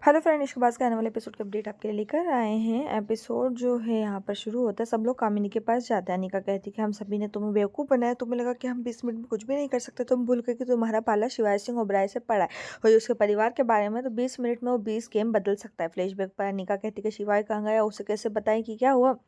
Hello friend, इसके बाद के आने वाले एपिसोड के अपडेट आपके लिए लेकर आए हैं। एपिसोड जो है यहाँ पर शुरू होता है, सब लोग कामिनी के पास जाते हैं। अनिका कहती है कि हम सभी ने तुम्हें बेवकूफ़ बनाया, तुम्हें लगा कि हम 20 मिनट में कुछ भी नहीं कर सकते, तुम भूल गए कि तुम्हारा पाला शिवाय सिंह ओबराय से पड़ा है और उसके परिवार के बारे में। तो 20 मिनट में वो 20 गेम बदल सकता है। फ्लैशबैक पर अनिका कहती है कि शिवाय कहाँ गया, उसे कैसे बताएं कि क्या हुआ।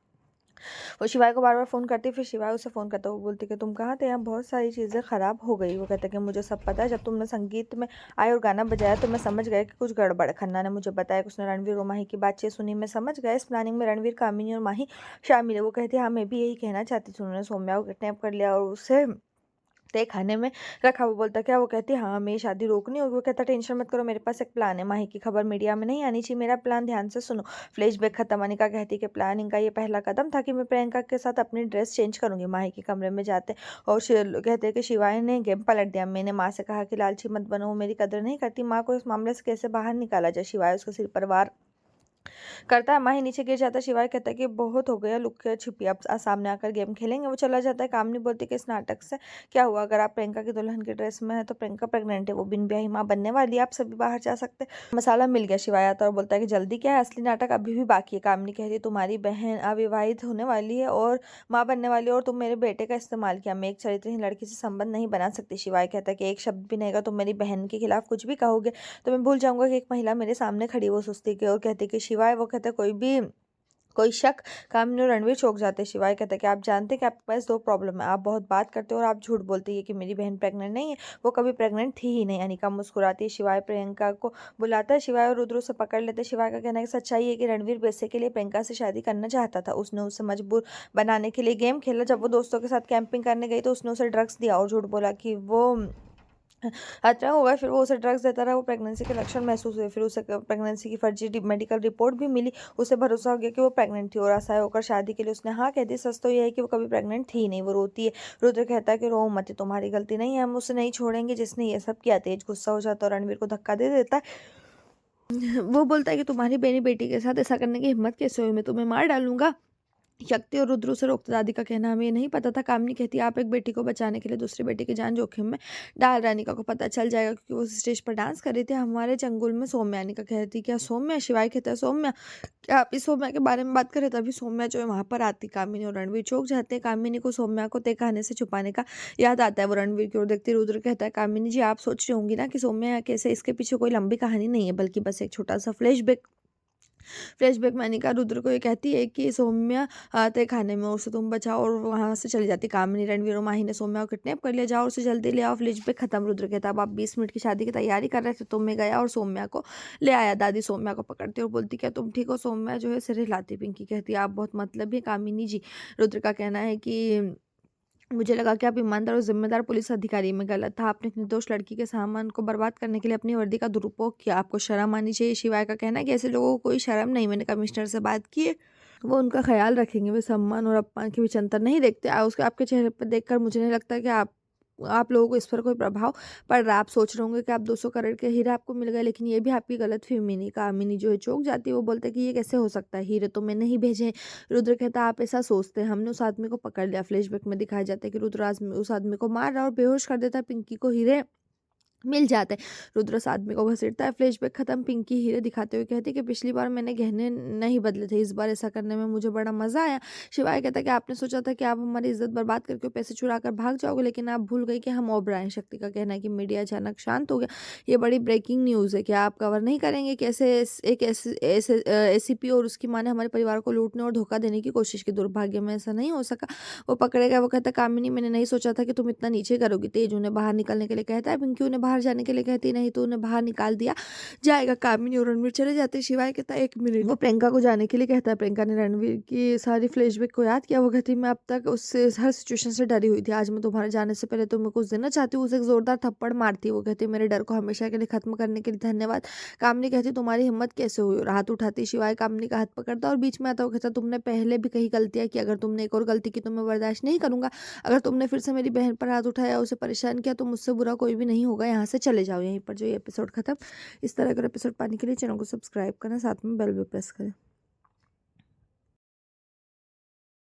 वो शिवाय को बार बार फ़ोन करती है, फिर शिवाय उसे फ़ोन करता है। वो बोलती है कि तुम कहाँ थे, यहाँ बहुत सारी चीज़ें ख़राब हो गई। वो कहता है कि मुझे सब पता है, जब तुमने संगीत में आए और गाना बजाया तो मैं समझ गया कि कुछ गड़बड़ है। खन्ना ने मुझे बताया कि उसने रणवीर और माही की बातचीत सुनी। मैं समझ गया इस प्लानिंग में रणवीर, कामिनी और माही शामिल है। वो कहती है हाँ, मैं भी यही कहना चाहती थी। उन्होंने सौम्या को किडनैप कर लिया और उसे तय खाने में रखा। वो बोलता क्या, वो कहती है हाँ, हमें ये शादी रोकनी होगी। वो कहता टेंशन मत करो, मेरे पास एक प्लान है। माही की खबर मीडिया में नहीं आनी चाहिए, मेरा प्लान ध्यान से सुनो। फ्लैशबैक खत्म। अनिका कहती है कि प्लानिंग का ये पहला कदम था कि मैं प्रियंका के साथ अपनी ड्रेस चेंज करूंगी। माही के कमरे में जाते और कहते हैं कि शिवाय ने गेम पलट दिया। मैंने माँ से कहा कि लालची मत बनो, वो मेरी कदर नहीं करती। माँ को इस मामले से कैसे बाहर निकाला जाए। शिवाय उसके सिर पर वार करता है। माही नीचे गिर जाता है। शिवाय कहता है कि बहुत हो गया, लुक के छिपी, अब सामने आकर गेम खेलेंगे। वो चला जाता है। कामनी बोलती है कि इस नाटक से क्या हुआ, अगर आप प्रियंका की दुल्हन की ड्रेस में है तो प्रियंका प्रेग्नेंट है, वो बिन ब्याही माँ बनने वाली है, आप सभी बाहर जा सकते हैं। मसाला मिल गया। शिवाय आता है और बोलता है कि जल्दी क्या है, असली नाटक अभी भी बाकी है। कामनी कहती है तुम्हारी बहन अविवाहित होने वाली है और माँ बनने वाली है और तुम मेरे बेटे का इस्तेमाल किया। मैं एक चरित्रहीन लड़की से संबंध नहीं बना सकती। शिवाय कहता है कि एक शब्द भी नहीं का तुम मेरी बहन के खिलाफ कुछ भी कहोगे तो मैं भूल जाऊंगा कि एक महिला मेरे सामने खड़ी। वो सुस्ती की और कहती कि शिवाय, वो कहता कोई शक। कामिनी और रणवीर चौंक जाते। शिवाय कहता है कि आप जानते हैं कि आपके पास दो प्रॉब्लम है, आप बहुत बात करते हो और आप झूठ बोलते हैं कि मेरी बहन प्रेग्नेंट नहीं है, वो कभी प्रेग्नेंट थी ही नहीं। अनिका मुस्कुराती है। शिवाय प्रियंका को बुलाता है। शिवाय और रुद्र उसे पकड़ लेते हैं। शिवाय का कहना है कि सच्चाई है कि रणवीर पैसे के लिए प्रियंका से शादी करना चाहता था, उसने उसे मजबूर बनाने के लिए गेम खेला। जब वो दोस्तों के साथ कैंपिंग करने गई तो उसने उसे ड्रग्स दिया और झूठ बोला कि वो अच्छा हुआ। फिर वो उसे ड्रग्स देता रहा। वो प्रेगनेंसी के लक्षण महसूस हुए, फिर उसे प्रेगनेंसी की फर्जी मेडिकल रिपोर्ट भी मिली। उसे भरोसा हो गया कि वो प्रेग्नेंट थी और असहाय होकर शादी के लिए उसने हाँ कह दी। सच तो यह है कि वो कभी प्रेग्नेंट थी ही नहीं। वो रोती है। रुद्र कहता है कि रो मत, तुम्हारी गलती नहीं है, हम उसे नहीं छोड़ेंगे जिसने ये सब किया। तेज गुस्सा हो जाता है और रणवीर को धक्का दे देता है। वो बोलता है कि तुम्हारी बेनी बेटी के साथ ऐसा करने की हिम्मत कैसे हुई, मैं तुम्हें मार डालूंगा। शक्ति और रुद्र से रोकते। दादी का कहना हमें नहीं पता था। कामनी कहती है आप एक बेटी को बचाने के लिए दूसरी बेटी की जान जोखिम में डाल। रानिका को पता चल जाएगा क्योंकि वो स्टेज पर डांस कर रही थी हमारे चंगुल में। सौम्या। अनिका कहती क्या सौम्या। शिवाय कहता है सौम्या, क्या आप इस सौम्या के बारे में बात करें। तभी सौम्या जो है वहां पर आती। कामिनी और रणवीर चौंक जाते हैं। कामिनी को सौम्या को तय खाने से छुपाने का याद आता है। वो रणवीर की ओर देखती। रुद्र कहता है कामिनी जी, आप सोच रही होंगी ना कि सौम्या कैसे, इसके पीछे कोई लंबी कहानी नहीं है, बल्कि बस एक छोटा सा फ्लैशबैक में अनिका रुद्र को ये कहती है कि सौम्या तय खाने में, उसे तुम बचाओ, और वहां से चली जाती। कामिनी रणवीर और माही ने सौम्या को किडनैप कर लिया, जाओ उसे जल्दी ले आओ। फ्लैशबैक खत्म। रुद्र कहता अब आप 20 मिनट की शादी की तैयारी कर रहे थे तो मैं गया और सौम्या को ले आया। दादी सौम्या को पकड़ती और बोलती क्या तुम ठीक हो। सौम्या जो है सिर हिलाती। पिंकी कहती है आप बहुत मतलब है कामिनी जी। रुद्र का कहना है कि मुझे लगा कि आप ईमानदार और जिम्मेदार पुलिस अधिकारी में गलत था, आपने एक निर्दोष लड़की के सामान को बर्बाद करने के लिए अपनी वर्दी का दुरुपयोग किया, आपको शर्म आनी चाहिए। शिवाय का कहना है कि ऐसे लोगों को कोई शर्म नहीं। मैंने कमिश्नर से बात की है, वो उनका ख्याल रखेंगे, वे सम्मान और अपमान के बीच अंतर नहीं देखते। उसके आपके चेहरे पर देखकर मुझे नहीं लगता कि आप लोगों को इस पर कोई प्रभाव पड़ रहा है। आप सोच रहे होंगे कि आप 200 करोड़ के हीरे आपको मिल गए, लेकिन ये भी आपकी गलत फहमी नहीं। कामिनी जो है चौंक जाती है। वो बोलते हैं कि ये कैसे हो सकता है, हीरे तो मैंने ही भेजे हैं। रुद्र कहता है आप ऐसा सोचते हैं, हमने उस आदमी को पकड़ लिया। फ्लैशबैक में दिखाया जाता है कि रुद्र उस आदमी को मार रहा है और बेहोश कर देता है। पिंकी को हीरे मिल जाते हैं। रुद्र उस आदमी को घसीटता है। फ्लैशबैक खत्म। पिंकी हीरे दिखाते हुए कहती है कि पिछली बार मैंने गहने नहीं बदले थे, इस बार ऐसा करने में मुझे बड़ा मजा आया। शिवाय कहता है कि आपने सोचा था कि आप हमारी इज्जत बर्बाद करके पैसे चुरा कर भाग जाओगे, लेकिन आप भूल गए कि हम ओबराय हैं। शक्ति का कहना है कि मीडिया अचानक शांत हो गया। ये बड़ी ब्रेकिंग न्यूज़ है, क्या आप कवर नहीं करेंगे कैसे एक एसीपी और उसकी माँ ने हमारे परिवार को लूटने और धोखा देने की कोशिश की। दुर्भाग्य में ऐसा नहीं हो सका। वो पकड़े गए। वो कहता है कामिनी मैंने नहीं सोचा था कि तुम इतना नीचे करोगी। तेज उन्हें बाहर निकलने के लिए कहता है। पिंकी उन्हें बाहर जाने के लिए कहती नहीं तो उन्हें बाहर निकाल दिया जाएगा। कामिनी और रणवीर चले जाते हैं। शिवाय कहता है 1 मिनट। वो प्रियंका को जाने के लिए कहता है। प्रियंका ने रणवीर की सारी फ्लैशबैक को याद किया। वो कहती मैं अब तक उससे हर सिचुएशन से डरी हुई थी, आज मैं तुम्हारे जाने से पहले तुम्हें कुछ देना चाहती हूँ। उसे एक जोरदार थप्पड़ मारती है। वो कहती मेरे डर को हमेशा के लिए खत्म करने के लिए धन्यवाद। कामिनी कहती तुम्हारी हिम्मत कैसे हुई, और हाथ उठाती। शिवाय कामिनी का हाथ पकड़ता और बीच में आता। वो कहता तुमने पहले भी कई गलतियां की, अगर तुमने एक और गलती की तो मैं बर्दाश्त नहीं करूंगा। अगर तुमने फिर से मेरी बहन पर हाथ उठाया, उसे परेशान किया तो मुझसे बुरा कोई भी नहीं होगा, यहाँ से चले जाओ। यहीं पर जो ये एपिसोड खत्म। इस तरह का एपिसोड पाने के लिए चैनल को सब्सक्राइब करना, साथ में बेल भी प्रेस करें।